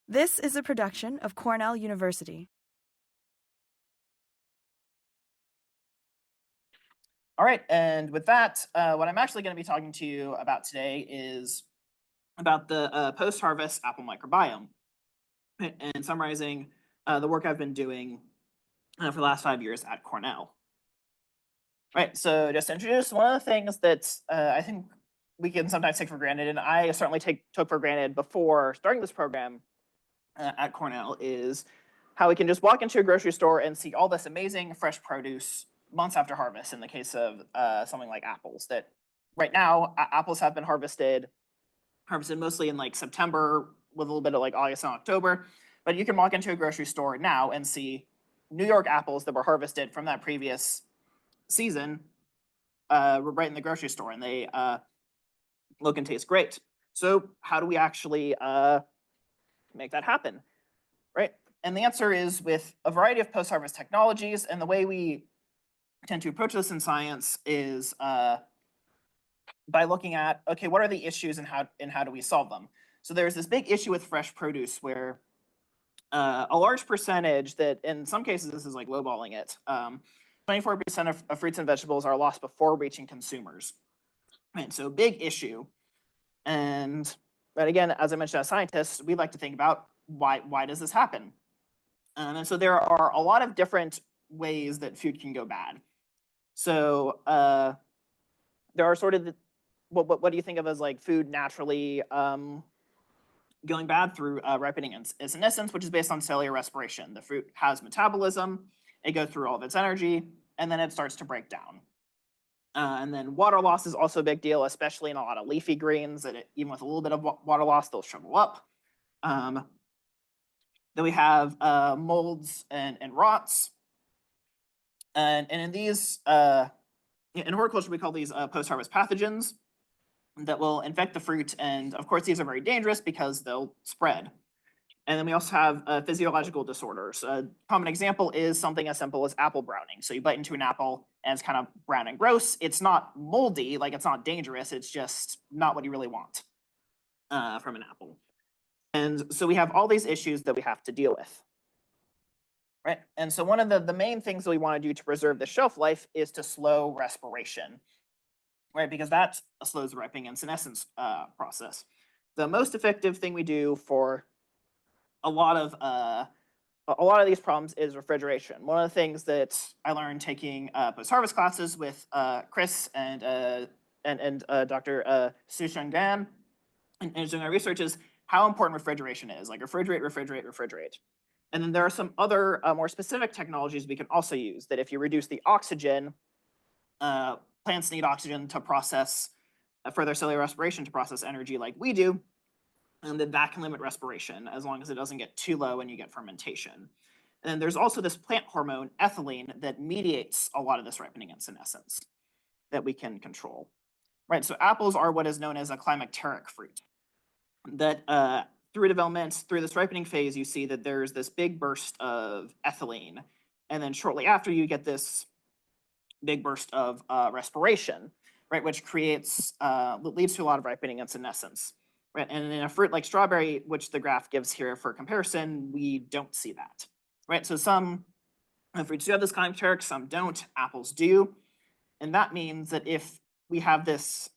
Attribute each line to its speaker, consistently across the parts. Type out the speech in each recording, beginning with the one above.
Speaker 1: This is a production of Cornell University.
Speaker 2: All right, and with that, what I'm actually going to be talking to you about today is about the post-harvest apple microbiome, and summarizing the work I've been doing for the last 5 years at Cornell. Right, so just to introduce, one of the things that I think we can sometimes take for granted, and I certainly took for granted before starting this program at Cornell, is how we can just walk into a grocery store and see all this amazing fresh produce months after harvest. In the case of something like apples, that right now apples have been harvested mostly in like September with a little bit of like August and October. But you can walk into a grocery store now and see New York apples that were harvested from that previous season right in the grocery store, and they look and taste great. So how do we actually make that happen, right? And the answer is with a variety of post-harvest technologies. And the way we tend to approach this in science is by looking at, okay, what are the issues and how do we solve them? So there's this big issue with fresh produce where a large percentage, that in some cases this is like lowballing it, 24% of fruits and vegetables are lost before reaching consumers. And so big issue. But again, as I mentioned, as scientists, we like to think about why does this happen? And so there are a lot of different ways that food can go bad. So there are sort of what do you think of as like food naturally going bad through ripening and senescence, which is based on cellular respiration. The fruit has metabolism, it goes through all of its energy, and then it starts to break down. And then water loss is also a big deal, especially in a lot of leafy greens, that even with a little bit of water loss, they'll shrivel up. Then we have molds and rots. And in these, in horticulture, we call these post-harvest pathogens that will infect the fruit. And of course, these are very dangerous because they'll spread. And then we also have physiological disorders. A common example is something as simple as apple browning. So you bite into an apple and it's kind of brown and gross. It's not moldy, like it's not dangerous. It's just not what you really want from an apple. And so we have all these issues that we have to deal with. Right? And so one of the main things that we want to do to preserve the shelf life is to slow respiration, right? Because that slows the ripening and senescence process. The most effective thing we do for a lot of these problems is refrigeration. One of the things that I learned taking post-harvest classes with Chris and Dr. Sushan Gan and doing our research is how important refrigeration is. Like refrigerate. And then there are some other more specific technologies we can also use, that if you reduce the oxygen, plants need oxygen to process further cellular respiration to process energy like we do, and then that can limit respiration as long as it doesn't get too low and you get fermentation. And then there's also this plant hormone, ethylene, that mediates a lot of this ripening and senescence that we can control. Right, so apples are what is known as a climacteric fruit. That through development, through this ripening phase, you see that there's this big burst of ethylene, and then shortly after you get this big burst of respiration, right, which creates leads to a lot of ripening and senescence. Right, and in a fruit like strawberry, which the graph gives here for comparison, we don't see that. Right, so some fruits do have this climacteric, some don't. Apples do, and that means that if we have this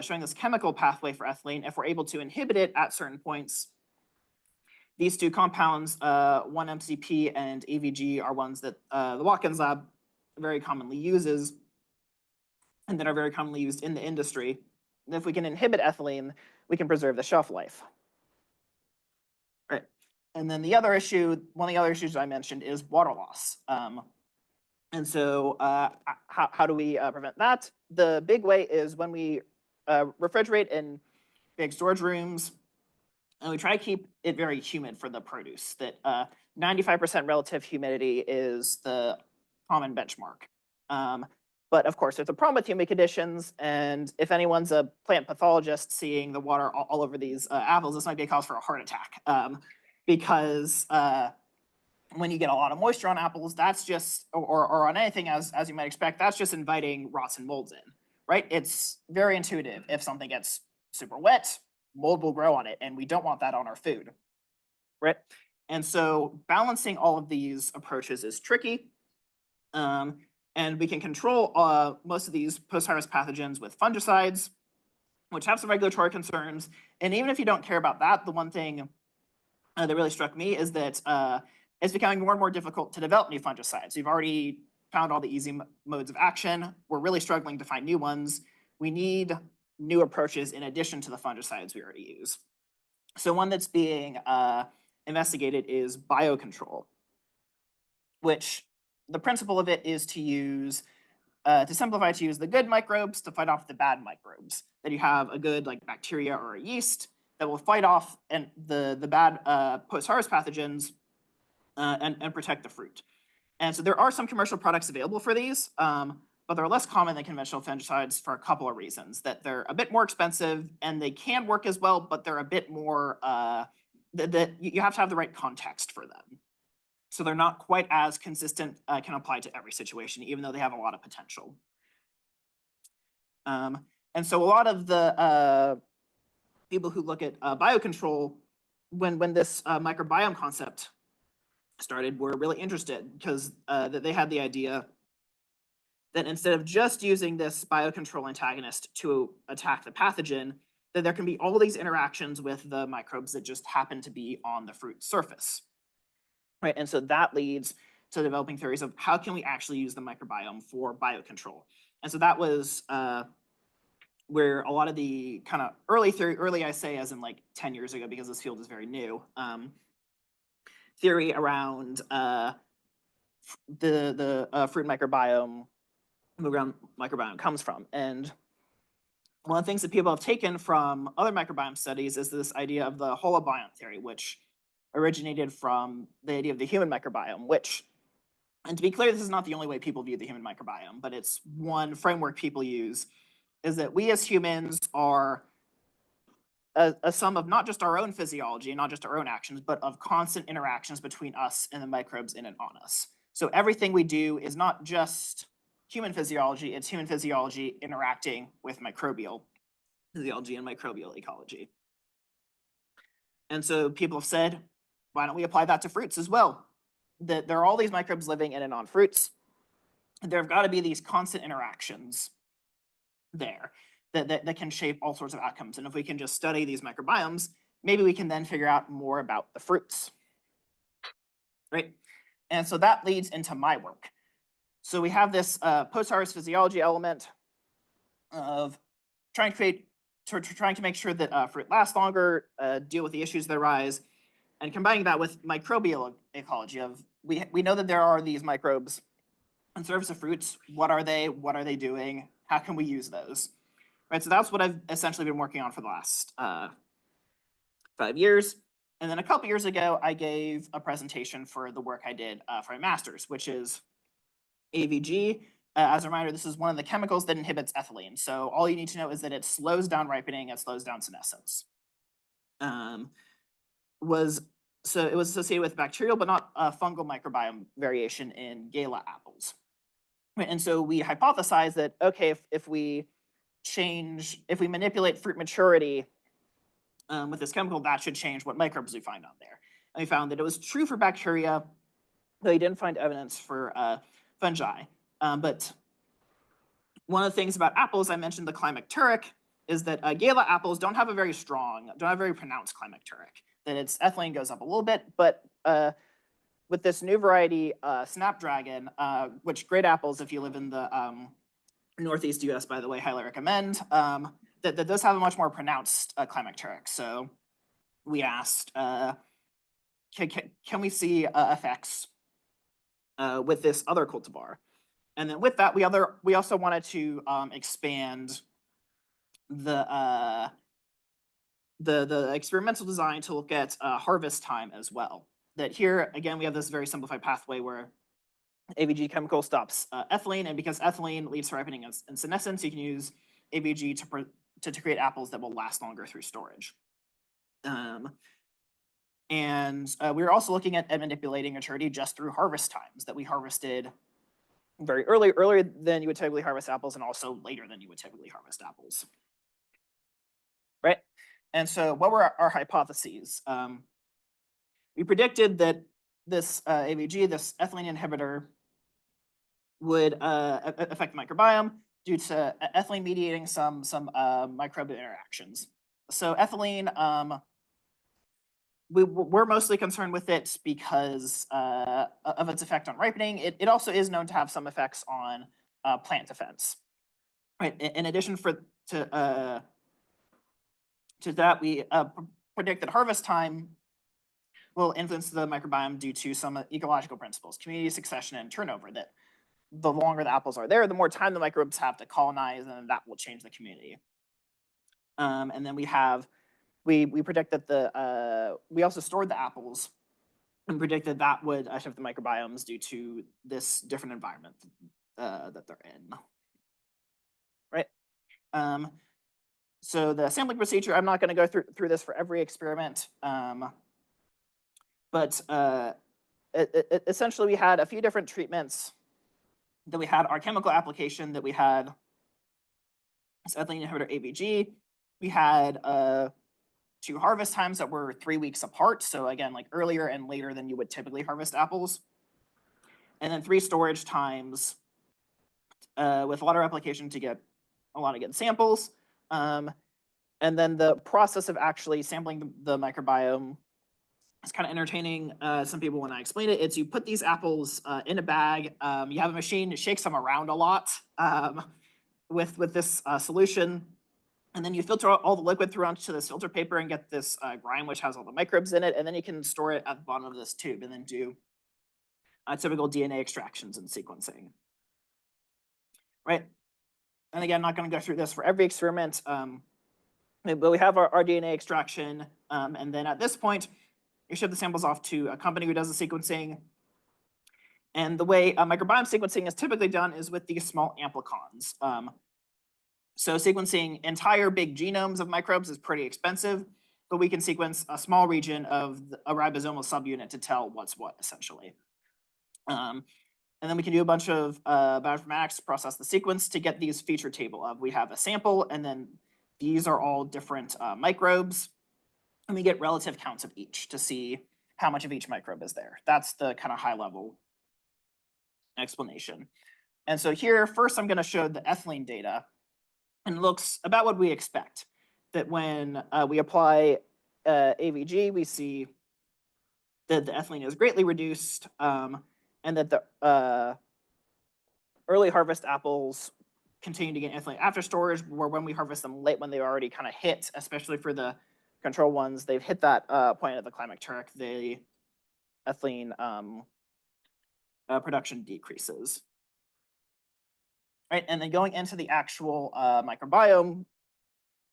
Speaker 2: showing this chemical pathway for ethylene, if we're able to inhibit it at certain points, these two compounds, 1-MCP and AVG, are ones that the Watkins lab very commonly uses and that are very commonly used in the industry. And if we can inhibit ethylene, we can preserve the shelf life. Right. And then the other issue, one of the other issues I mentioned is water loss. And so how do we prevent that? The big way is when we refrigerate in big storage rooms, and we try to keep it very humid for the produce. That 95% relative humidity is the common benchmark. But of course, there's a problem with humid conditions, and if anyone's a plant pathologist seeing the water all over these apples, this might be a cause for a heart attack. Because when you get a lot of moisture on apples, that's just, or on anything as you might expect, that's just inviting rots and molds in, right? It's very intuitive. If something gets super wet, mold will grow on it, and we don't want that on our food. right? And so balancing all of these approaches is tricky. And we can control most of these post-harvest pathogens with fungicides, which have some regulatory concerns. And even if you don't care about that, the one thing that really struck me is that it's becoming more and more difficult to develop new fungicides. We've already found all the easy modes of action. We're really struggling to find new ones. We need new approaches in addition to the fungicides we already use. So one that's being investigated is biocontrol, which the principle of it is to use, to simplify, to use the good microbes to fight off the bad microbes. That you have a good like bacteria or a yeast that will fight off and the bad post-harvest pathogens and protect the fruit. And so there are some commercial products available for these, but they're less common than conventional fungicides for a couple of reasons. That they're a bit more expensive and they can work as well, but they're a bit more, that you have to have the right context for them. So they're not quite as consistent, can apply to every situation, even though they have a lot of potential. And so a lot of the people who look at biocontrol, when this microbiome concept started, were really interested because they had the idea that instead of just using this biocontrol antagonist to attack the pathogen, that there can be all these interactions with the microbes that just happen to be on the fruit surface. Right, and so that leads to developing theories of how can we actually use the microbiome for biocontrol. And so that was where a lot of the kind of early I say as in like 10 years ago, because this field is very new, theory around the fruit microbiome, the ground microbiome comes from. And one of the things that people have taken from other microbiome studies is this idea of the holobiont theory, which originated from the idea of the human microbiome, which, and to be clear, this is not the only way people view the human microbiome, but it's one framework people use, is that we as humans are a sum of not just our own physiology and not just our own actions, but of constant interactions between us and the microbes in and on us. So everything we do is not just human physiology, it's human physiology interacting with microbial physiology and microbial ecology. And so people have said, why don't we apply that to fruits as well? That there are all these microbes living in and on fruits. And there have got to be these constant interactions there that can shape all sorts of outcomes. And if we can just study these microbiomes, maybe we can then figure out more about the fruits, right? And so that leads into my work. So we have this post-harvest physiology element of trying to make sure that fruit lasts longer, deal with the issues that arise, and combining that with microbial ecology of we know that there are these microbes on the surface of fruits. What are they? What are they doing? How can we use those? Right, so that's what I've essentially been working on for the last 5 years. And then a couple years ago, I gave a presentation for the work I did for my master's, which is AVG. As a reminder, this is one of the chemicals that inhibits ethylene. So all you need to know is that it slows down ripening, it slows down senescence. It was associated with bacterial, but not fungal microbiome variation in Gala apples. Right, and so we hypothesized that, okay, if we manipulate fruit maturity with this chemical, that should change what microbes we find on there. And we found that it was true for bacteria, though we didn't find evidence for fungi. But one of the things about apples, I mentioned the climacteric, is that Gala apples don't have a very pronounced climacteric. That its ethylene goes up a little bit, but with this new variety, Snapdragon, which great apples, if you live in the Northeast US, by the way, highly recommend, that those have a much more pronounced climacteric. So we asked, can we see effects with this other cultivar? And then with that, we also wanted to expand the experimental design to look at harvest time as well. That here, again, we have this very simplified pathway where AVG chemical stops ethylene, and because ethylene leads to ripening and senescence, you can use AVG to create apples that will last longer through storage. And we were also looking at manipulating maturity just through harvest times, that we harvested very earlier than you would typically harvest apples, and also later than you would typically harvest apples. Right? And so what were our hypotheses? we predicted that this AVG, this ethylene inhibitor, would affect the microbiome due to ethylene mediating some microbial interactions. So ethylene, we're mostly concerned with it because of its effect on ripening. It also is known to have some effects on plant defense. Right. In addition to that, we predict that harvest time will influence the microbiome due to some ecological principles, community succession and turnover, that the longer the apples are there, the more time the microbes have to colonize, and that will change the community. And then we predict that we also stored the apples and predicted that would shift the microbiomes due to this different environment that they're in. Right. So the sampling procedure, I'm not going to go through this for every experiment, but essentially we had a few different treatments. That we had our chemical application, that we had this ethylene inhibitor AVG. We had 2 harvest times that were 3 weeks apart. So again, like earlier and later than you would typically harvest apples. And then 3 storage times with water application to get a lot of good samples. And then the process of actually sampling the microbiome is kind of entertaining some people when I explain it. It's you put these apples in a bag, you have a machine that shakes them around a lot with this solution, and then you filter all the liquid through onto this filter paper and get this grime which has all the microbes in it, and then you can store it at the bottom of this tube and then do typical DNA extractions and sequencing. Right? And again, I'm not going to go through this for every experiment, but we have our DNA extraction, and then at this point, you ship the samples off to a company who does the sequencing. And the way microbiome sequencing is typically done is with these small amplicons. So sequencing entire big genomes of microbes is pretty expensive, but we can sequence a small region of a ribosomal subunit to tell what's what, essentially. And then we can do a bunch of bioinformatics to process the sequence to get these feature table of, we have a sample, and then these are all different microbes. And we get relative counts of each to see how much of each microbe is there. That's the kind of high level explanation. And so here, first I'm going to show the ethylene data, and it looks about what we expect. That when we apply AVG, we see that the ethylene is greatly reduced, and that the early harvest apples continue to get ethylene after storage, where when we harvest them late, when they already kind of hit, especially for the control ones, they've hit that point of the climacteric, the ethylene production decreases. Right, and then going into the actual microbiome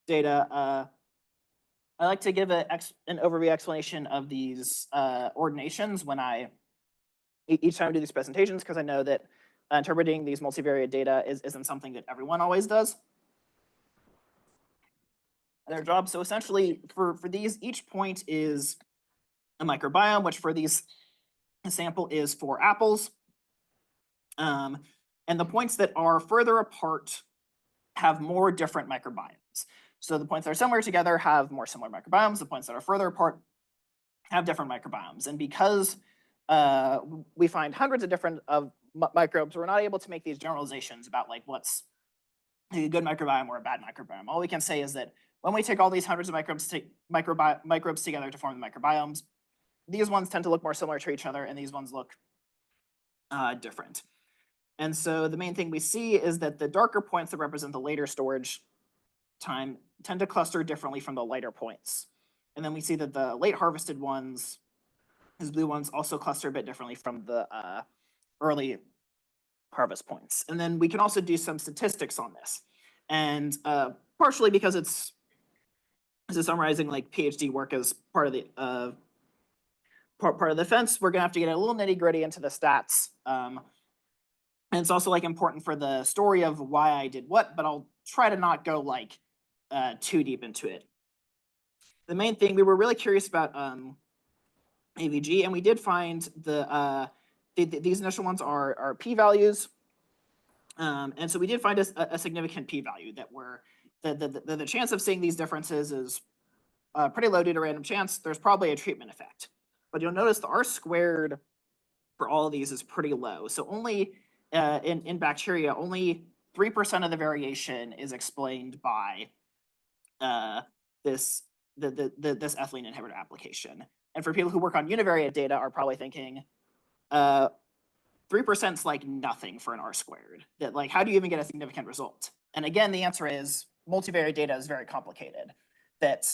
Speaker 2: data, I like to give an overview explanation of these ordinations when each time I do these presentations, because I know that interpreting these multivariate data isn't something that everyone always does their job. So essentially, for these, each point is a microbiome, which for these, the sample is 4 apples. And the points that are further apart have more different microbiomes. So the points that are similar together have more similar microbiomes. The points that are further apart have different microbiomes. And because we find hundreds of different microbes, we're not able to make these generalizations about like what's a good microbiome or a bad microbiome. All we can say is that when we take all these hundreds of microbes together to form the microbiomes, these ones tend to look more similar to each other, and these ones look different. And so the main thing we see is that the darker points that represent the later storage time tend to cluster differently from the lighter points. And then we see that the late harvested ones, these blue ones, also cluster a bit differently from the early harvest points. And then we can also do some statistics on this. And partially because it's summarizing like PhD work as part of the part of the fence, we're gonna have to get a little nitty gritty into the stats. And it's also like important for the story of why I did what, but I'll try to not go like too deep into it. The main thing, we were really curious about AVG, and we did find these initial ones are p-values. And so we did find a significant p-value that the chance of seeing these differences is pretty low due to random chance. There's probably a treatment effect. but you'll notice the R squared for all of these is pretty low. So only in bacteria, only 3% of the variation is explained by uh, this this ethylene inhibitor application. And for people who work on univariate data are probably thinking, 3% is like nothing for an R squared. That like, how do you even get a significant result? And again, the answer is multivariate data is very complicated. That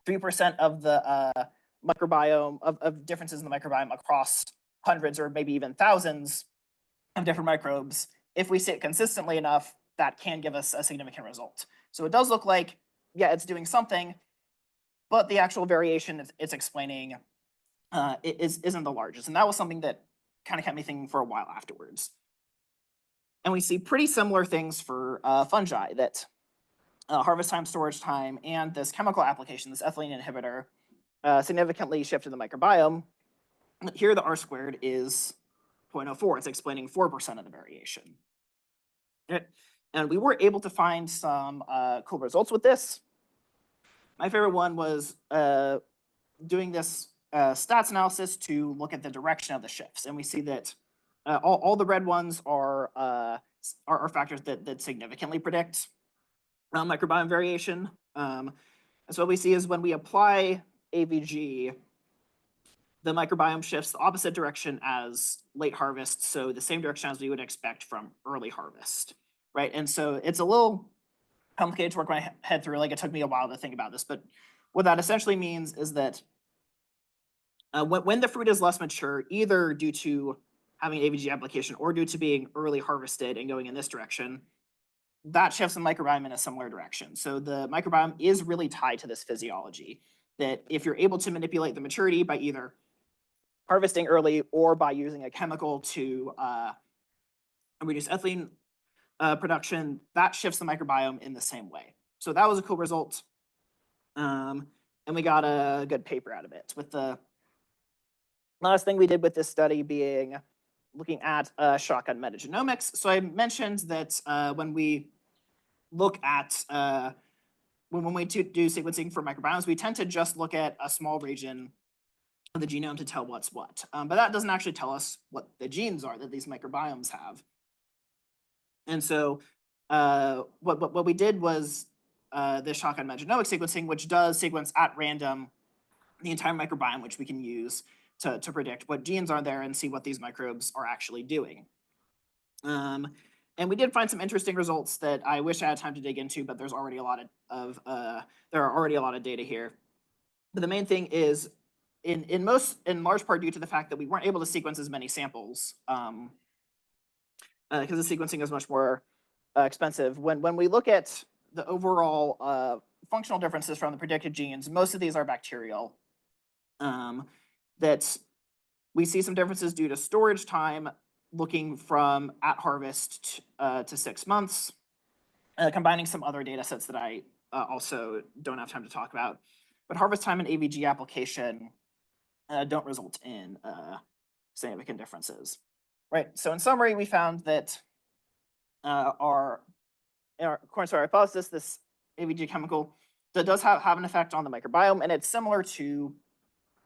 Speaker 2: 3% of the microbiome of differences in the microbiome across hundreds or maybe even thousands of different microbes, if we see it consistently enough, that can give us a significant result. So it does look like, yeah, it's doing something, but the actual variation it's explaining isn't the largest. And that was something that kind of kept me thinking for a while afterwards. And we see pretty similar things for fungi, that harvest time, storage time, and this chemical application, this ethylene inhibitor, significantly shifted the microbiome. Here the R squared is 0.04. It's explaining 4% of the variation. And we were able to find some cool results with this. My favorite one was doing this stats analysis to look at the direction of the shifts. And we see that all the red ones are factors that significantly predict microbiome variation. And so what we see is when we apply AVG, the microbiome shifts the opposite direction as late harvest, so the same direction as we would expect from early harvest, right? And so it's a little complicated to work my head through. Like, it took me a while to think about this, but what that essentially means is that when the fruit is less mature, either due to having AVG application or due to being early harvested and going in this direction, that shifts the microbiome in a similar direction. So the microbiome is really tied to this physiology, that if you're able to manipulate the maturity by either harvesting early or by using a chemical to reduce ethylene production, that shifts the microbiome in the same way. So that was a cool result. And we got a good paper out of it, with the last thing we did with this study being looking at shotgun metagenomics. So I mentioned that when we look at when we do sequencing for microbiomes, we tend to just look at a small region of the genome to tell what's what. But that doesn't actually tell us what the genes are that these microbiomes have. And so what we did was this shotgun metagenomic sequencing, which does sequence at random the entire microbiome, which we can use to predict what genes are there and see what these microbes are actually doing. And we did find some interesting results that I wish I had time to dig into, but there's already a lot of there are already a lot of data here. But the main thing is, in large part due to the fact that we weren't able to sequence as many samples, because the sequencing is much more expensive. When we look at the overall functional differences from the predicted genes, most of these are bacterial. That we see some differences due to storage time, looking from at harvest to 6 months, combining some other data sets that I also don't have time to talk about. But harvest time and AVG application don't result in significant differences, right? So in summary, we found that according to our hypothesis, this AVG chemical that does have an effect on the microbiome, and it's similar to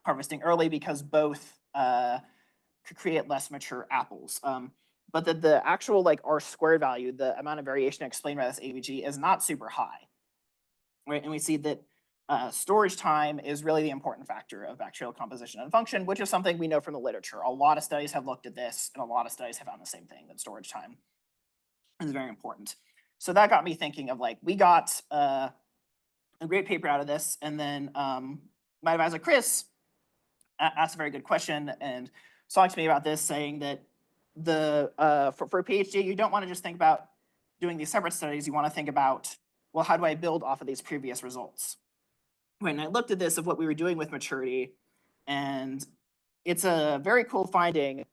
Speaker 2: harvesting early because both could create less mature apples. But the actual like R squared value, the amount of variation explained by this AVG, is not super high, right? And we see that storage time is really the important factor of bacterial composition and function, which is something we know from the literature. A lot of studies have looked at this, and a lot of studies have found the same thing, that storage time is very important. So that got me thinking of, like, we got a great paper out of this, and then my advisor Chris asked a very good question and talked to me about this, saying that for a PhD, you don't want to just think about doing these separate studies. You want to think about, well, how do I build off of these previous results? When I looked at this of what we were doing with maturity, and it's a very cool finding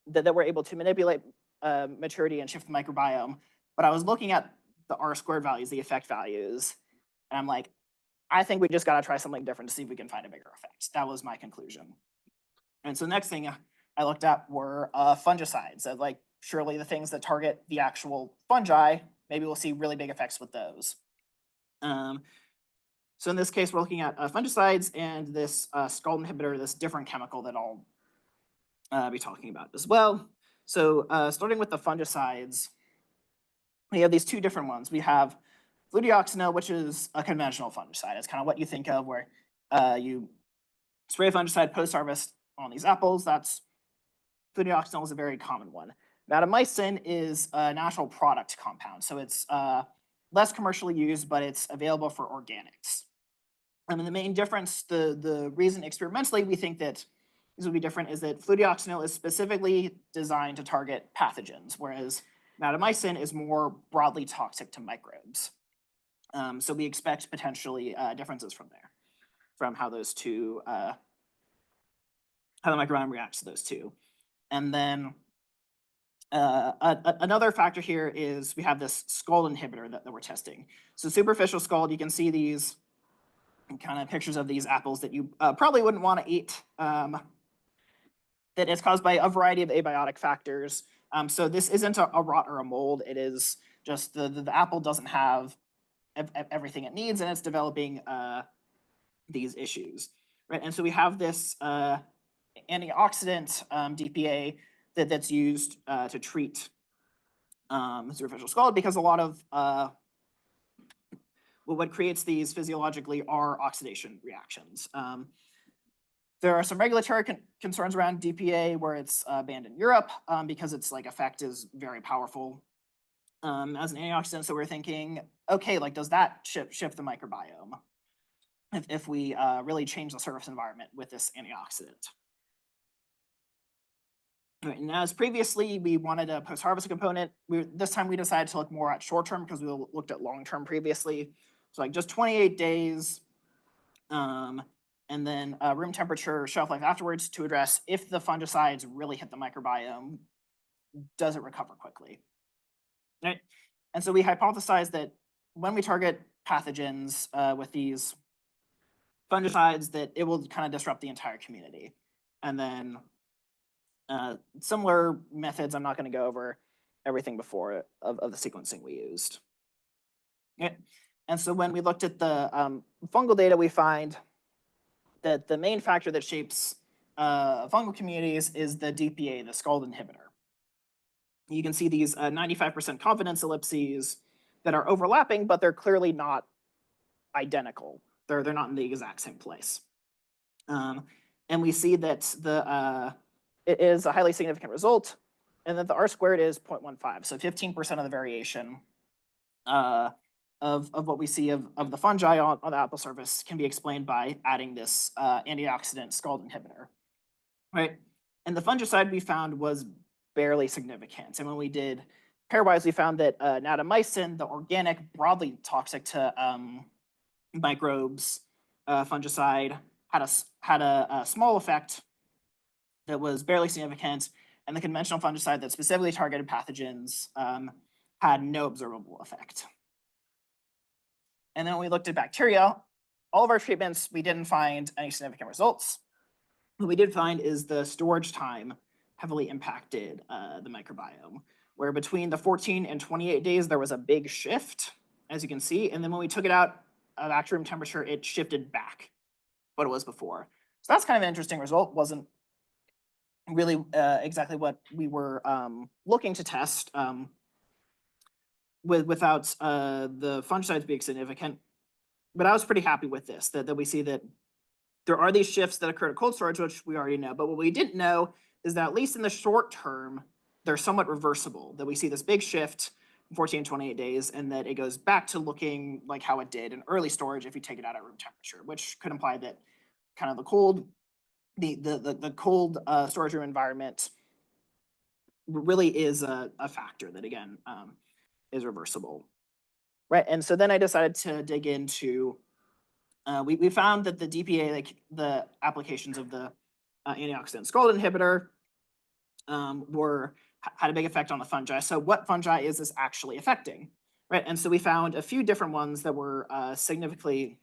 Speaker 2: that we're able to manipulate maturity and shift the microbiome. But I was looking at the R squared values, the effect values, and I'm like, I think we just got to try something different to see if we can find a bigger effect. That was my conclusion. And so the next thing I looked at were fungicides. Like, surely the things that target the actual fungi, maybe we'll see really big effects with those. So in this case, we're looking at fungicides and this scald inhibitor, this different chemical that I'll be talking about as well. So starting with the fungicides, we have these two different ones. We have fludeoxonil, which is a conventional fungicide. It's kind of what you think of where you spray a fungicide post-harvest on these apples. That's fludeoxonil is a very common one. Natamycin is a natural product compound, so it's less commercially used, but it's available for organics. And the main difference, the reason experimentally we think that these will be different is that fludeoxonil is specifically designed to target pathogens, whereas natamycin is more broadly toxic to microbes. So we expect potentially differences from there, from how those two, how the microbiome reacts to those two. And then another factor here is we have this scald inhibitor that we're testing. So superficial scald, you can see these kind of pictures of these apples that you probably wouldn't want to eat. That is caused by a variety of abiotic factors. So this isn't a rot or a mold. It is just the apple doesn't have everything it needs, and it's developing these issues, right? And so we have this antioxidant DPA that's used to treat superficial scald, because a lot of what creates these physiologically are oxidation reactions. There are some regulatory concerns around DPA where it's banned in Europe because its like effect is very powerful as an antioxidant. So we're thinking, okay, like does that shift the microbiome if we really change the surface environment with this antioxidant? Right, and as previously we wanted a post-harvest component, this time we decided to look more at short-term because we looked at long-term previously. So like just 28 days, and then room temperature shelf life afterwards to address if the fungicides really hit the microbiome, does it recover quickly? Right? And so we hypothesized that when we target pathogens with these fungicides, that it will kind of disrupt the entire community. And then similar methods, I'm not going to go over everything before of the sequencing we used. Yeah. And so when we looked at the fungal data, we find that the main factor that shapes fungal communities is the DPA, the scald inhibitor. You can see these 95% confidence ellipses that are overlapping, but they're clearly not identical. They're not in the exact same place. And we see that it is a highly significant result, and that the R squared is 0.15, so 15% of the variation of what we see of the fungi on the apple surface can be explained by adding this antioxidant scald inhibitor, right? And the fungicide we found was barely significant. And when we did pairwise, we found that natamycin, the organic, broadly toxic to microbes fungicide, had a small effect that was barely significant, and the conventional fungicide that specifically targeted pathogens had no observable effect. And then when we looked at bacteria, all of our treatments, we didn't find any significant results. What we did find is the storage time heavily impacted the microbiome, where between the 14 and 28 days, there was a big shift, as you can see. And then when we took it out back to room temperature, it shifted back what it was before. So that's kind of an interesting result. Wasn't really exactly what we were looking to test without the fungicides being significant. But I was pretty happy with this, that we see that there are these shifts that occur at cold storage, which we already know. But what we didn't know is that at least in the short term, they're somewhat reversible, that we see this big shift in 14, 28 days, and that it goes back to looking like how it did in early storage if you take it out at room temperature, which could imply that kind of the cold, the cold storage room environment really is a factor that, again, is reversible. Right, and so then I decided to dig into, we found that the DPA, like the applications of the antioxidant scald inhibitor had a big effect on the fungi. So what fungi is this actually affecting, right? And so we found a few different ones that were significantly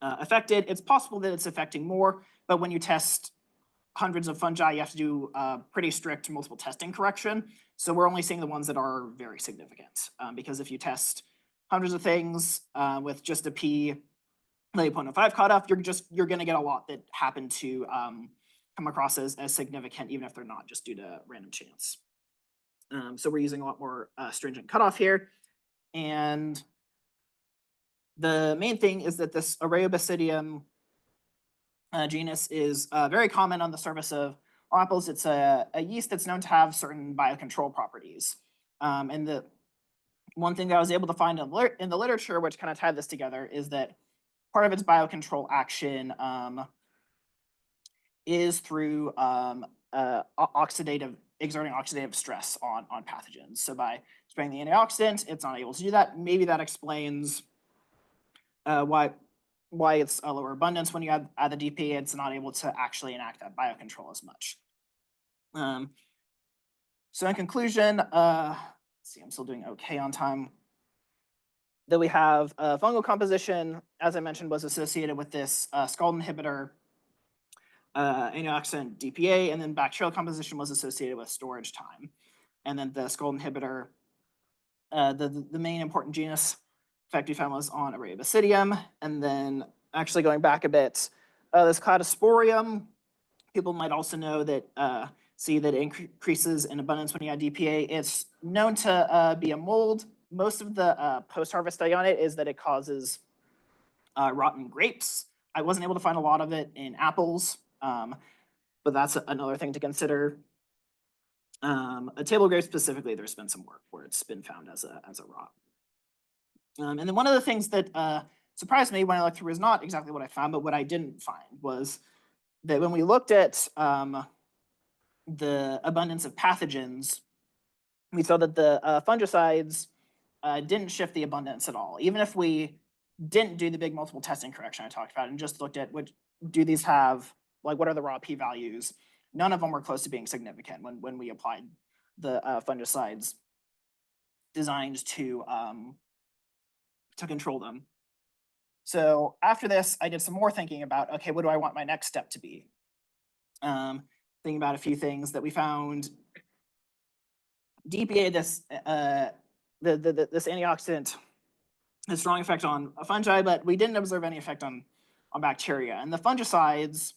Speaker 2: affected. It's possible that it's affecting more, but when you test hundreds of fungi, you have to do pretty strict multiple testing correction. So we're only seeing the ones that are very significant, because if you test hundreds of things with just a P the 0.05 cutoff, you're going to get a lot that happen to come across as significant, even if they're not, just due to random chance. So we're using a lot more stringent cutoff here. And the main thing is that this Arabicidium genus is very common on the surface of apples. It's a yeast that's known to have certain biocontrol properties. And the one thing that I was able to find in the literature, which kind of tied this together, is that part of its biocontrol action is through exerting oxidative stress on pathogens. So by spraying the antioxidant, it's not able to do that. Maybe that explains why it's a lower abundance when you add the DP. It's not able to actually enact that biocontrol as much. So in conclusion, let's see, I'm still doing okay on time. That we have fungal composition, as I mentioned, was associated with this scald inhibitor, antioxidant DPA, and then bacterial composition was associated with storage time. And then the scald inhibitor, the main important genus effect we found was on Arabicidium. And then actually going back a bit, this Cladosporium, people might also know that see that it increases in abundance when you add DPA. It's known to be a mold. Most of the post-harvest study on it is that it causes rotten grapes. I wasn't able to find a lot of it in apples, but that's another thing to consider. A table grape specifically, there's been some work where it's been found as a rot. And then one of the things that surprised me when I looked through is not exactly what I found, but what I didn't find was that when we looked at the abundance of pathogens, we saw that the fungicides didn't shift the abundance at all. Even if we didn't do the big multiple testing correction I talked about and just looked at what do these have, like what are the raw p-values, none of them were close to being significant when we applied the fungicides designed to control them. So after this, I did some more thinking about, okay, what do I want my next step to be? Thinking about a few things that we found. DPA, this antioxidant, has a strong effect on fungi, but we didn't observe any effect on bacteria. And the fungicides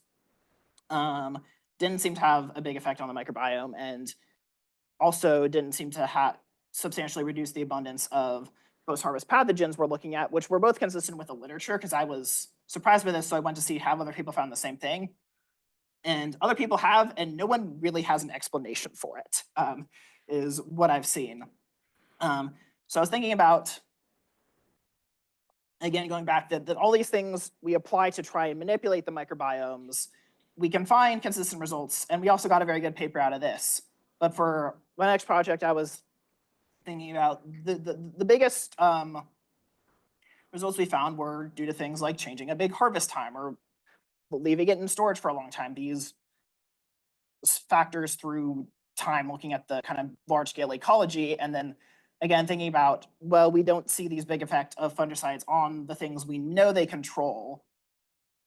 Speaker 2: didn't seem to have a big effect on the microbiome, and also didn't seem to substantially reduce the abundance of post-harvest pathogens we're looking at, which were both consistent with the literature, because I was surprised by this, so I went to see have other people found the same thing. And other people have, and no one really has an explanation for it, is what I've seen. So I was thinking about, again, going back that all these things we apply to try and manipulate the microbiomes, we can find consistent results, and we also got a very good paper out of this. But for my next project, I was thinking about the biggest results we found were due to things like changing a big harvest time or leaving it in storage for a long time. These factors through time, looking at the kind of large-scale ecology, and then again thinking about, well, we don't see these big effects of fungicides on the things we know they control,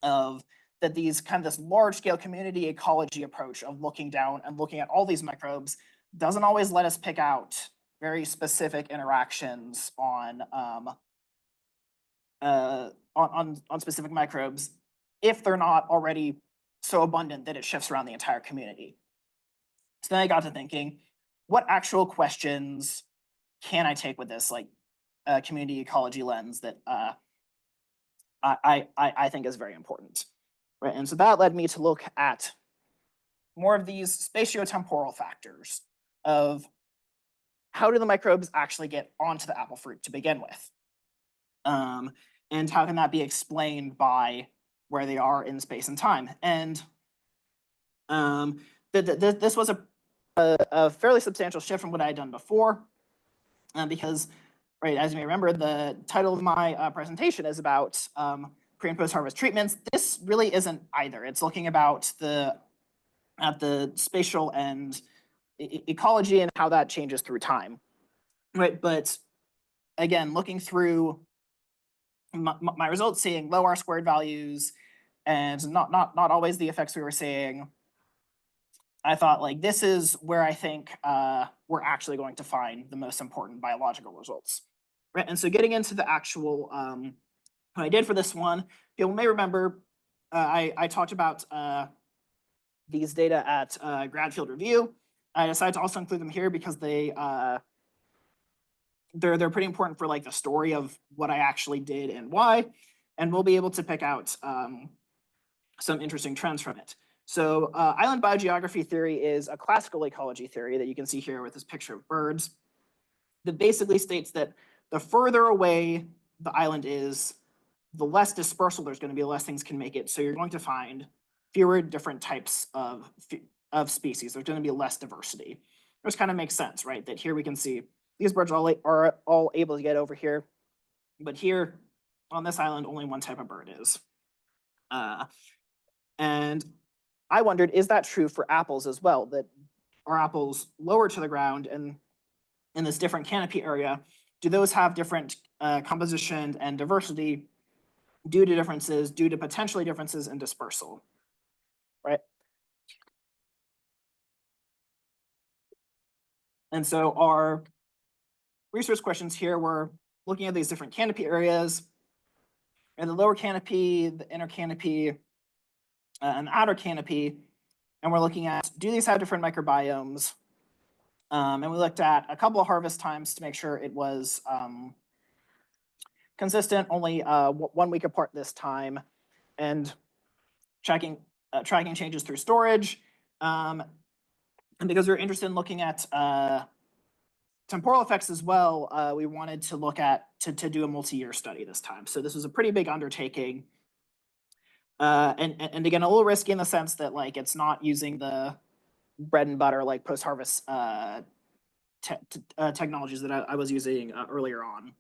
Speaker 2: of that these kind of this large-scale community ecology approach of looking down and looking at all these microbes doesn't always let us pick out very specific interactions on specific microbes if they're not already so abundant that it shifts around the entire community. So then I got to thinking, what actual questions can I take with this, like community ecology lens that I think is very important, right? And so that led me to look at more of these spatiotemporal factors of how do the microbes actually get onto the apple fruit to begin with, and how can that be explained by where they are in space and time. And this was a fairly substantial shift from what I had done before, because, right, as you may remember, the title of my presentation is about pre and post-harvest treatments. This really isn't either. It's looking about at the spatial and ecology and how that changes through time, right? But again, looking through my results, seeing low R-squared values and not always the effects we were seeing, I thought, like, this is where I think we're actually going to find the most important biological results, right? And so getting into the actual what I did for this one, people may remember I talked about these data at grad field review. I decided to also include them here because they're pretty important for like the story of what I actually did and why, and we'll be able to pick out some interesting trends from it. So island biogeography theory is a classical ecology theory that you can see here with this picture of birds that basically states that the further away the island is, the less dispersal there's going to be, the less things can make it. So you're going to find fewer different types of species. There's going to be less diversity. This kind of makes sense, right? That here we can see these birds are all able to get over here, but here on this island, only one type of bird is. And I wondered, is that true for apples as well? That are apples lower to the ground and in this different canopy area, do those have different composition and diversity due to potentially differences in dispersal, right? And so our research questions here were looking at these different canopy areas, and the lower canopy, the inner canopy, and the outer canopy, and we're looking at, do these have different microbiomes? And we looked at a couple of harvest times to make sure it was consistent, only 1 week apart this time, and tracking changes through storage. And because we're interested in looking at temporal effects as well, we wanted to look at to do a multi-year study this time. So this was a pretty big undertaking. And again, a little risky in the sense that like it's not using the bread and butter like post-harvest technologies that I was using earlier on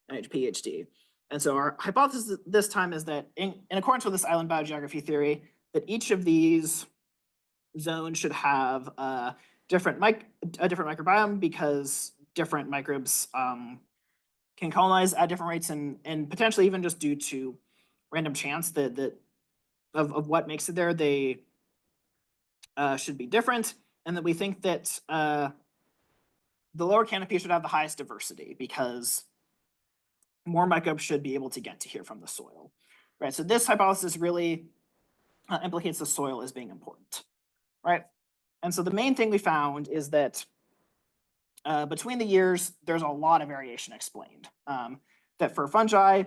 Speaker 2: in PhD. And so our hypothesis this time is that in accordance with this island biogeography theory, that each of these zones should have a different microbiome because different microbes can colonize at different rates and potentially even just due to random chance that of what makes it there, they should be different, and that we think that the lower canopy should have the highest diversity because more microbes should be able to get to here from the soil, right? So this hypothesis really implicates the soil as being important, right? And so the main thing we found is that between the years, there's a lot of variation explained. That for fungi,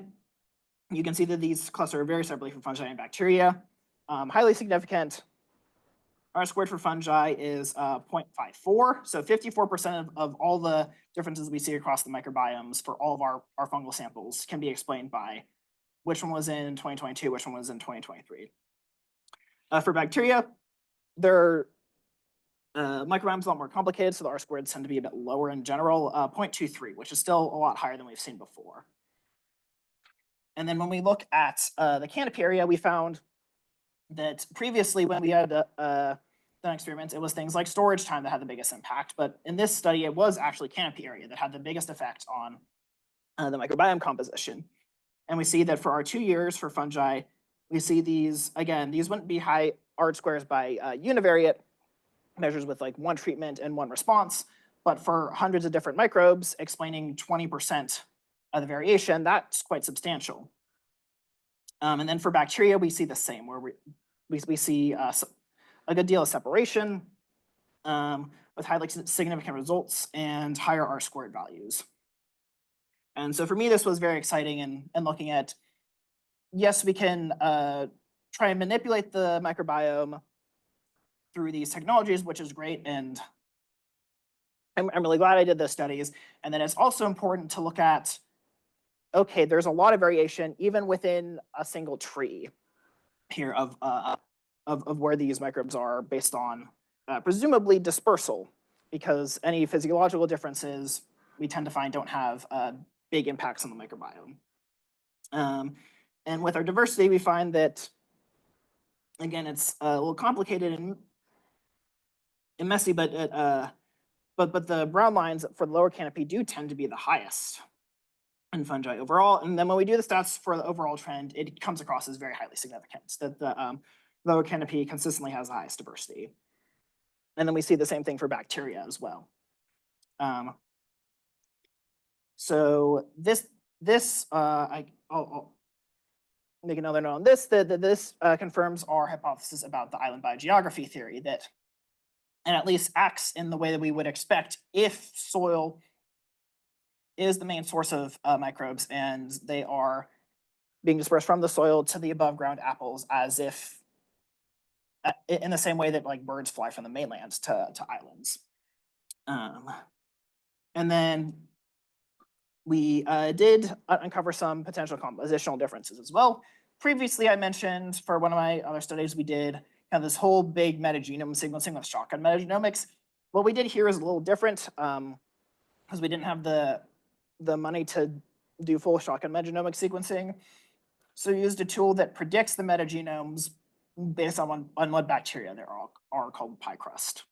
Speaker 2: you can see that these cluster very separately from fungi and bacteria. Highly significant. R squared for fungi is 0.54. So 54% of all the differences we see across the microbiomes for all of our fungal samples can be explained by which one was in 2022, which one was in 2023. For bacteria, their microbiome's a lot more complicated, so the R squareds tend to be a bit lower in general, 0.23, which is still a lot higher than we've seen before. And then when we look at the canopy area, we found that previously when we had done experiments, it was things like storage time that had the biggest impact. But in this study, it was actually canopy area that had the biggest effect on the microbiome composition. And we see that for our 2 years for fungi, we see these, again, these wouldn't be high R squares by univariate measures with like one treatment and one response, but for hundreds of different microbes, explaining 20% of the variation, that's quite substantial. And then for bacteria, we see the same, where we see a good deal of separation with highly significant results and higher R squared values. And so for me, this was very exciting and looking at, yes, we can try and manipulate the microbiome through these technologies, which is great. And I'm really glad I did those studies. And then it's also important to look at, okay, there's a lot of variation even within a single tree here of where these microbes are based on presumably dispersal, because any physiological differences we tend to find don't have big impacts on the microbiome. And with our diversity, we find that, again, it's a little complicated and messy, but the brown lines for the lower canopy do tend to be the highest in fungi overall. And then when we do the stats for the overall trend, it comes across as very highly significant, that the lower canopy consistently has the highest diversity. And then we see the same thing for bacteria as well. So this I'll I'll make another note on this, that this confirms our hypothesis about the island biogeography theory, that and at least acts in the way that we would expect if soil is the main source of microbes and they are being dispersed from the soil to the above ground apples, as if in the same way that like birds fly from the mainland to islands. And then we did uncover some potential compositional differences as well. Previously, I mentioned for one of my other studies, we did kind of this whole big metagenome sequencing with shotgun metagenomics. What we did here is a little different because we didn't have the money to do full shotgun metagenomic sequencing. So we used a tool that predicts the metagenomes based on what bacteria there are called pie crust.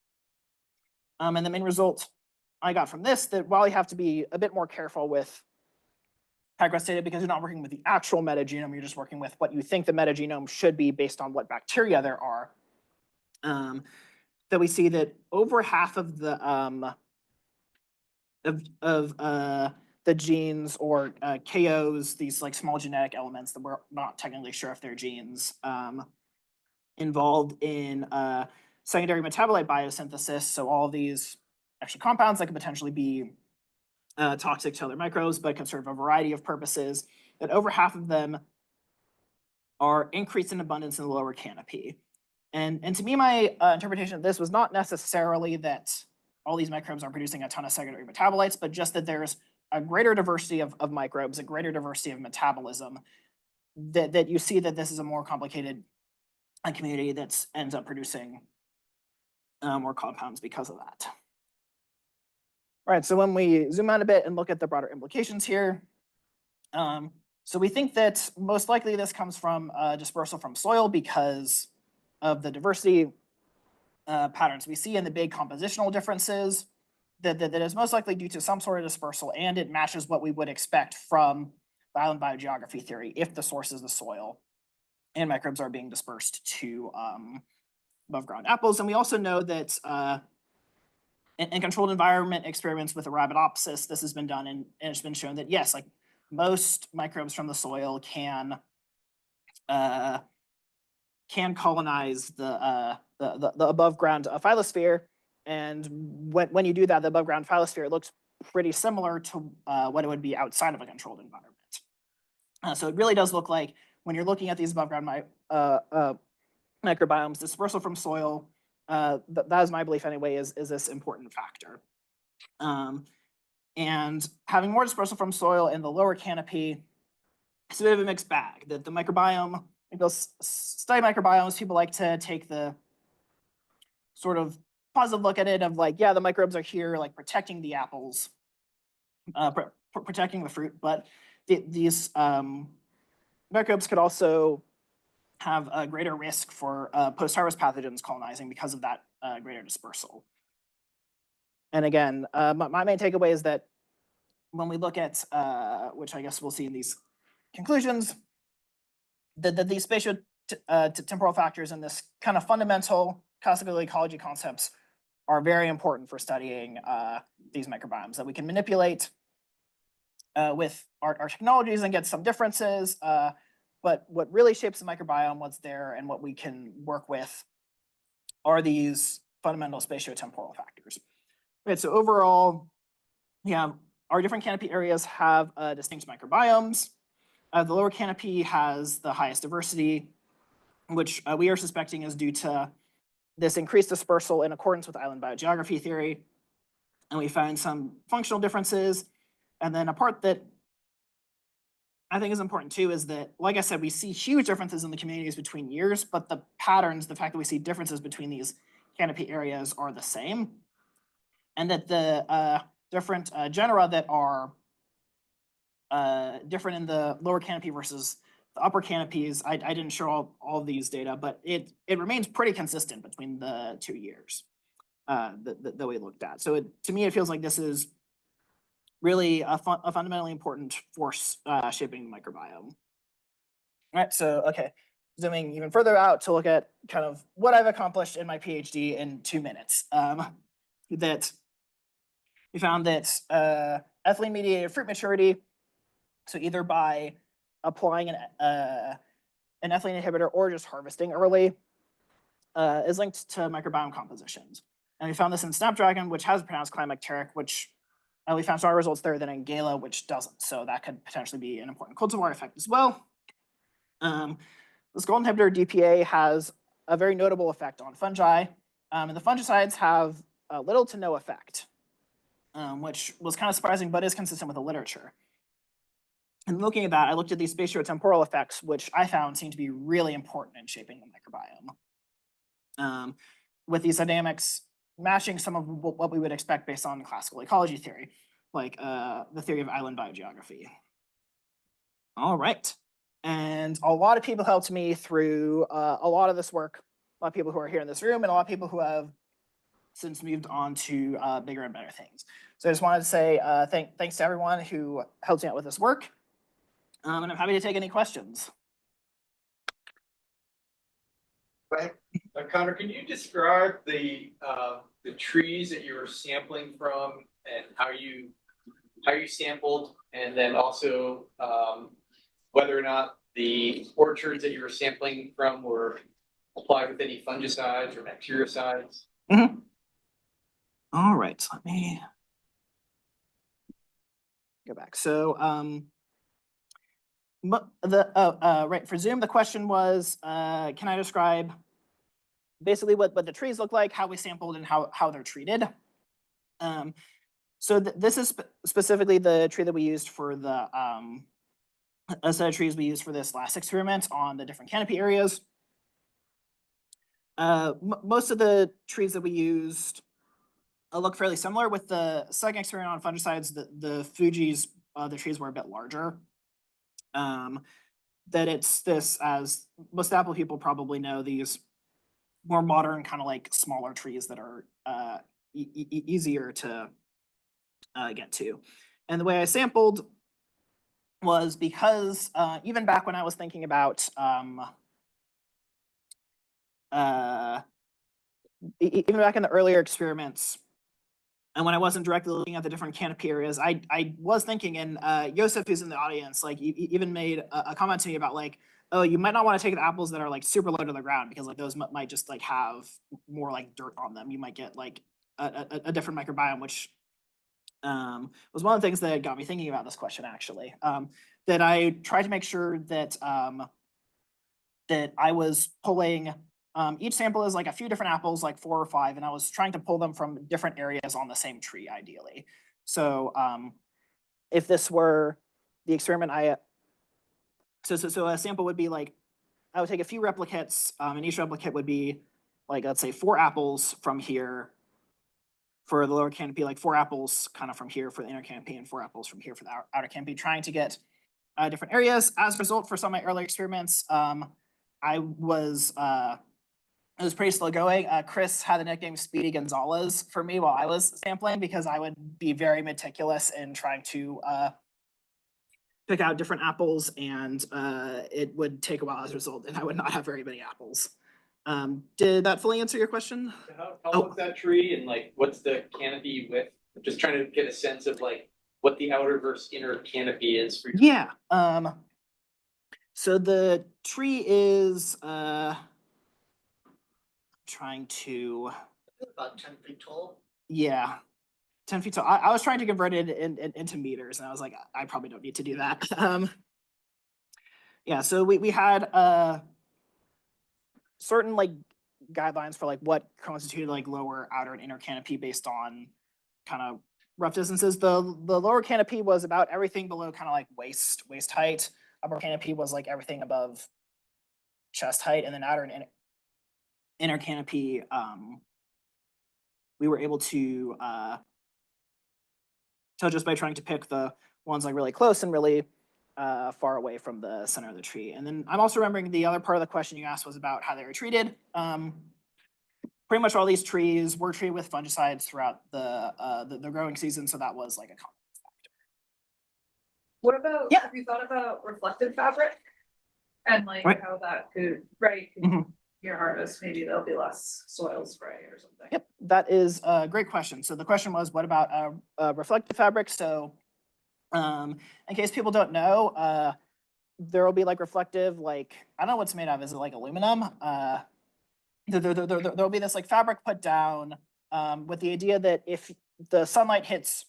Speaker 2: And the main result I got from this, that while you have to be a bit more careful with pie crust data because you're not working with the actual metagenome, you're just working with what you think the metagenome should be based on what bacteria there are, that we see that over half of the the genes or KOs, these like small genetic elements that we're not technically sure if they're genes, involved in secondary metabolite biosynthesis. So all of these extra compounds that could potentially be toxic to other microbes, but can serve a variety of purposes, that over half of them are increased in abundance in the lower canopy. And to me, my interpretation of this was not necessarily that all these microbes are producing a ton of secondary metabolites, but just that there's a greater diversity of microbes, a greater diversity of metabolism, that you see that this is a more complicated community that ends up producing more compounds because of that. All right, so when we zoom out a bit and look at the broader implications here, so we think that most likely this comes from dispersal from soil because of the diversity patterns we see in the big compositional differences, that is most likely due to some sort of dispersal, and it matches what we would expect from the island biogeography theory if the source is the soil and microbes are being dispersed to above ground apples. And we also know that in controlled environment experiments with Arabidopsis, this has been done, and it's been shown that yes, like most microbes from the soil can colonize the above ground phylosphere, and when you do that, the above ground phylosphere looks pretty similar to what it would be outside of a controlled environment. So it really does look like when you're looking at these above ground microbiomes, dispersal from soil, that is my belief anyway, is this important factor. And having more dispersal from soil in the lower canopy, it's a bit of a mixed bag. That the microbiome, people study microbiomes, people like to take the sort of positive look at it of like, yeah, the microbes are here, like protecting the apples, protecting the fruit, but these microbes could also have a greater risk for post-harvest pathogens colonizing because of that greater dispersal. And again, my main takeaway is that when we look at, which I guess we'll see in these conclusions, that these spatial temporal factors and this kind of fundamental classical ecology concepts are very important for studying these microbiomes, that we can manipulate with our technologies and get some differences, but what really shapes the microbiome, what's there, and what we can work with are these fundamental spatiotemporal factors. Right, so overall, yeah, our different canopy areas have distinct microbiomes. The lower canopy has the highest diversity, which we are suspecting is due to this increased dispersal in accordance with island biogeography theory. And we find some functional differences. And then a part that I think is important too is that, like I said, we see huge differences in the communities between years, but the patterns, the fact that we see differences between these canopy areas are the same. And that the different genera that are different in the lower canopy versus the upper canopies, I didn't show all of these data, but it remains pretty consistent between the 2 years that we looked at. So to me, it feels like this is really a fundamentally important force shaping the microbiome. All right, so okay, zooming even further out to look at kind of what I've accomplished in my PhD in 2 minutes. That we found that ethylene-mediated fruit maturity, so either by applying an ethylene inhibitor or just harvesting early is linked to microbiome compositions. And we found this in Snapdragon, which has pronounced climacteric, which we found stronger results there than in Gala, which doesn't. So that could potentially be an important cultivar effect as well. This gold inhibitor DPA has a very notable effect on fungi, and the fungicides have little to no effect, which was kind of surprising, but is consistent with the literature. And looking at that, I looked at these spatiotemporal effects, which I found seem to be really important in shaping the microbiome. With these dynamics matching some of what we would expect based on classical ecology theory, like the theory of island biogeography. All right. And a lot of people helped me through a lot of this work, a lot of people who are here in this room, and a lot of people who have since moved on to bigger and better things. So I just wanted to say thanks to everyone who helped me out with this work. And I'm happy to take any questions.
Speaker 3: Right. Connor, can you describe the trees that you were sampling from and how you sampled, and then also whether or not the orchards that you were sampling from were applied with any fungicides or bactericides?
Speaker 2: Mm-hmm. All right, let me go back. So right, for Zoom, the question was, can I describe basically what the trees look like, how we sampled, and how they're treated? So this is specifically the tree that we used for the a set of trees we used for this last experiment on the different canopy areas. Most of the trees that we used look fairly similar. With the second experiment on fungicides, the Fuji's, the trees were a bit larger. That it's this, as most Apple people probably know, these more modern kind of like smaller trees that are easier to get to. And the way I sampled was because even back when I was thinking about even back in the earlier experiments, and when I wasn't directly looking at the different canopy areas, I was thinking, and Yosef, who's in the audience, like even made a comment to me about like, oh, you might not want to take the apples that are like super low to the ground, because like those might just like have more like dirt on them. You might get like a different microbiome, which was one of the things that got me thinking about this question, actually. That I tried to make sure that that I was pulling, each sample is like a few different apples, like 4 or 5, and I was trying to pull them from different areas on the same tree, ideally. So if this were the experiment, so a sample would be like, I would take a few replicates, and each replicate would be like, let's say 4 apples from here for the lower canopy, like 4 apples kind of from here for the inner canopy, and 4 apples from here for the outer canopy, trying to get different areas. As a result, for some of my earlier experiments, I was it was pretty slow going. Chris had the nickname Speedy Gonzalez for me while I was sampling, because I would be very meticulous in trying to pick out different apples, and it would take a while as a result, and I would not have very many apples. Did that fully answer your question?
Speaker 3: How tall is that tree, and like what's the canopy width? I'm just trying to get a sense of like what the outer versus inner canopy is for you.
Speaker 2: Yeah. So the tree is trying to
Speaker 4: about 10 feet tall.
Speaker 2: Yeah, 10 feet tall. I was trying to convert it into meters, and I was like, I probably don't need to do that. Yeah, so we had certain like guidelines for like what constituted like lower, outer, and inner canopy based on kind of rough distances. The lower canopy was about everything below kind of like waist height. Upper canopy was like everything above chest height, and then outer and inner canopy, we were able to tell just by trying to pick the ones like really close and really far away from the center of the tree. And then I'm also remembering the other part of the question you asked was about how they were treated. Pretty much all these trees were treated with fungicides throughout the growing season, so that was like a common factor.
Speaker 5: What about,
Speaker 2: Yeah.
Speaker 5: have you thought about reflective fabric? And like
Speaker 2: Right.
Speaker 5: how that could, right,
Speaker 2: Mhm.
Speaker 5: your harvest, maybe there'll be less soil spray or something.
Speaker 2: Yep, that is a great question. So the question was, what about reflective fabric? So in case people don't know, there will be like reflective, like, I don't know what's made of, is it like aluminum? There'll be this like fabric put down with the idea that if the sunlight hits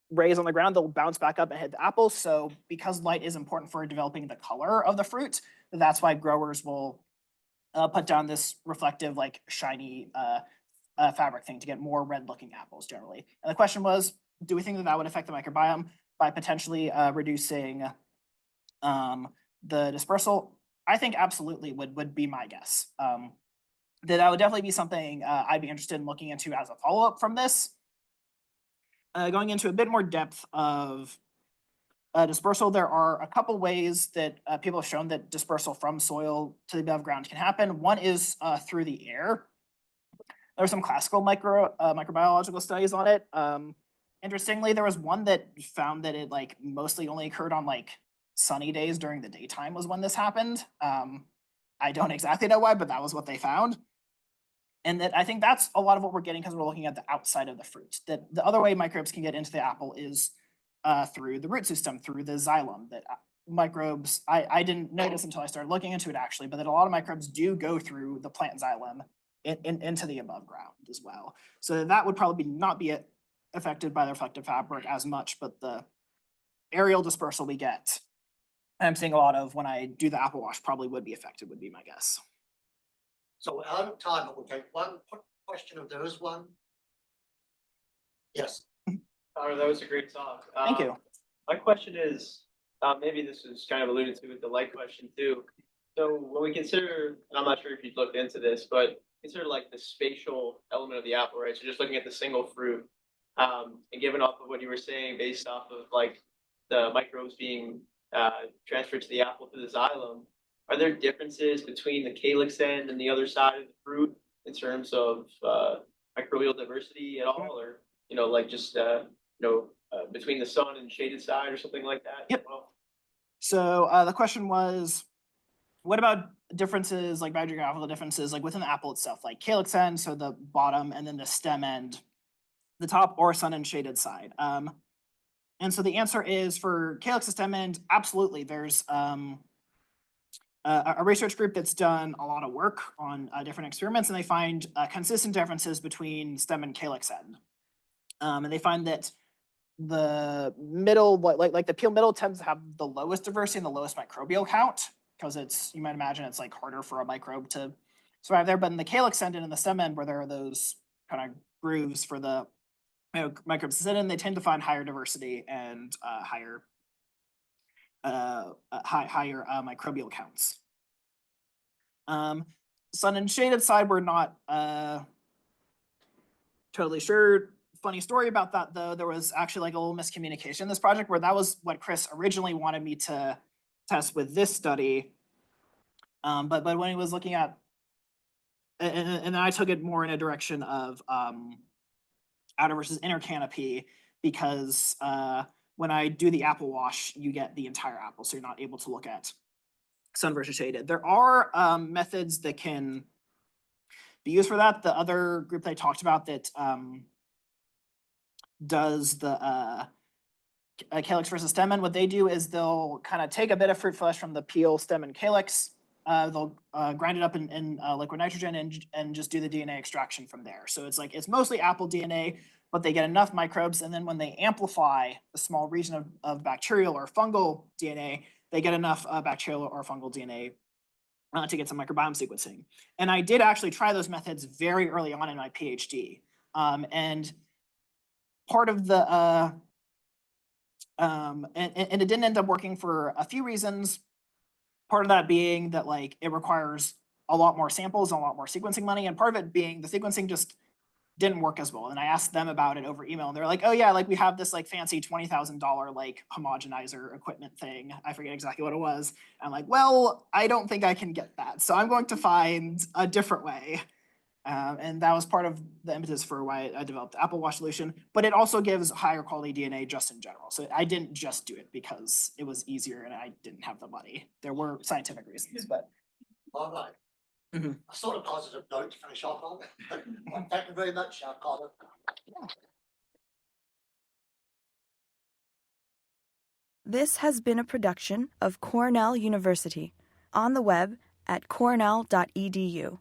Speaker 2: rays on the ground, they'll bounce back up and hit the apples. So because light is important for developing the color of the fruit, that's why growers will put down this reflective, like shiny fabric thing to get more red looking apples generally. And the question was, do we think that that would affect the microbiome by potentially reducing the dispersal? I think absolutely would be my guess. That would definitely be something I'd be interested in looking into as a follow-up from this. Going into a bit more depth of dispersal, there are a couple ways that people have shown that dispersal from soil to the above ground can happen. One is through the air. There are some classical microbiological studies on it. Interestingly, there was one that found that it like mostly only occurred on like sunny days during the daytime was when this happened. I don't exactly know why, but that was what they found. And that I think that's a lot of what we're getting because we're looking at the outside of the fruit. That the other way microbes can get into the apple is through the root system, through the xylem. That microbes, I didn't notice until I started looking into it actually, but that a lot of microbes do go through the plant xylem into the above ground as well. So that would probably not be affected by the reflective fabric as much, but the aerial dispersal we get, I'm seeing a lot of when I do the apple wash, probably would be affected, would be my guess.
Speaker 4: So out of time, we'll take one question of those one. Yes,
Speaker 6: That was a great talk.
Speaker 2: Thank you.
Speaker 6: My question is, maybe this was kind of alluded to with the light question too. So when we consider, and I'm not sure if you've looked into this, but consider like the spatial element of the apple, right? So just looking at the single fruit, and given off of what you were saying, based off of like the microbes being transferred to the apple through the xylem, are there differences between the calyx end and the other side of the fruit in terms of microbial diversity at all, or like just between the sun and shaded side or something like that?
Speaker 2: Yep.
Speaker 6: Well,
Speaker 2: So the question was, what about differences, like biogeographical differences, like within the apple itself, like calyx end, so the bottom, and then the stem end, the top, or sun and shaded side? And so the answer is for calyx and stem end, absolutely. There's a research group that's done a lot of work on different experiments, and they find consistent differences between stem and calyx end. And they find that the middle, like the peel middle, tends to have the lowest diversity and the lowest microbial count because it's, you might imagine it's like harder for a microbe to survive there. But in the calyx end and in the stem end, where there are those kind of grooves for the microbes to sit in, they tend to find higher diversity and higher microbial counts. Sun and shaded side, we're not totally sure. Funny story about that though, there was actually like a little miscommunication in this project where that was what Chris originally wanted me to test with this study. But when he was looking at, and I took it more in a direction of outer versus inner canopy, because when I do the apple wash, you get the entire apple, so you're not able to look at sun versus shaded. There are methods that can be used for that. The other group that I talked about that does the calyx versus stem end, what they do is they'll kind of take a bit of fruit flesh from the peel, stem, and calyx. They'll grind it up in liquid nitrogen and just do the DNA extraction from there. So it's like, it's mostly apple DNA, but they get enough microbes, and then when they amplify the small region of bacterial or fungal DNA, they get enough bacterial or fungal DNA to get some microbiome sequencing. And I did actually try those methods very early on in my PhD. And part of the, and it didn't end up working for a few reasons. Part of that being that like it requires a lot more samples and a lot more sequencing money, and part of it being the sequencing just didn't work as well. And I asked them about it over email, and they're like, "Oh yeah, like we have this like fancy $20,000 like homogenizer equipment thing. I forget exactly what it was." And I'm like, "Well, I don't think I can get that, so I'm going to find a different way." And that was part of the impetus for why I developed the Apple Wash solution. But it also gives higher quality DNA just in general. So I didn't just do it because it was easier and I didn't have the money. There were scientific reasons, but.
Speaker 4: all right.
Speaker 2: Mhm.
Speaker 4: A sort of positive note to finish off on. Thank you very much, Colin.
Speaker 1: This has been a production of Cornell University, on the web at cornell.edu.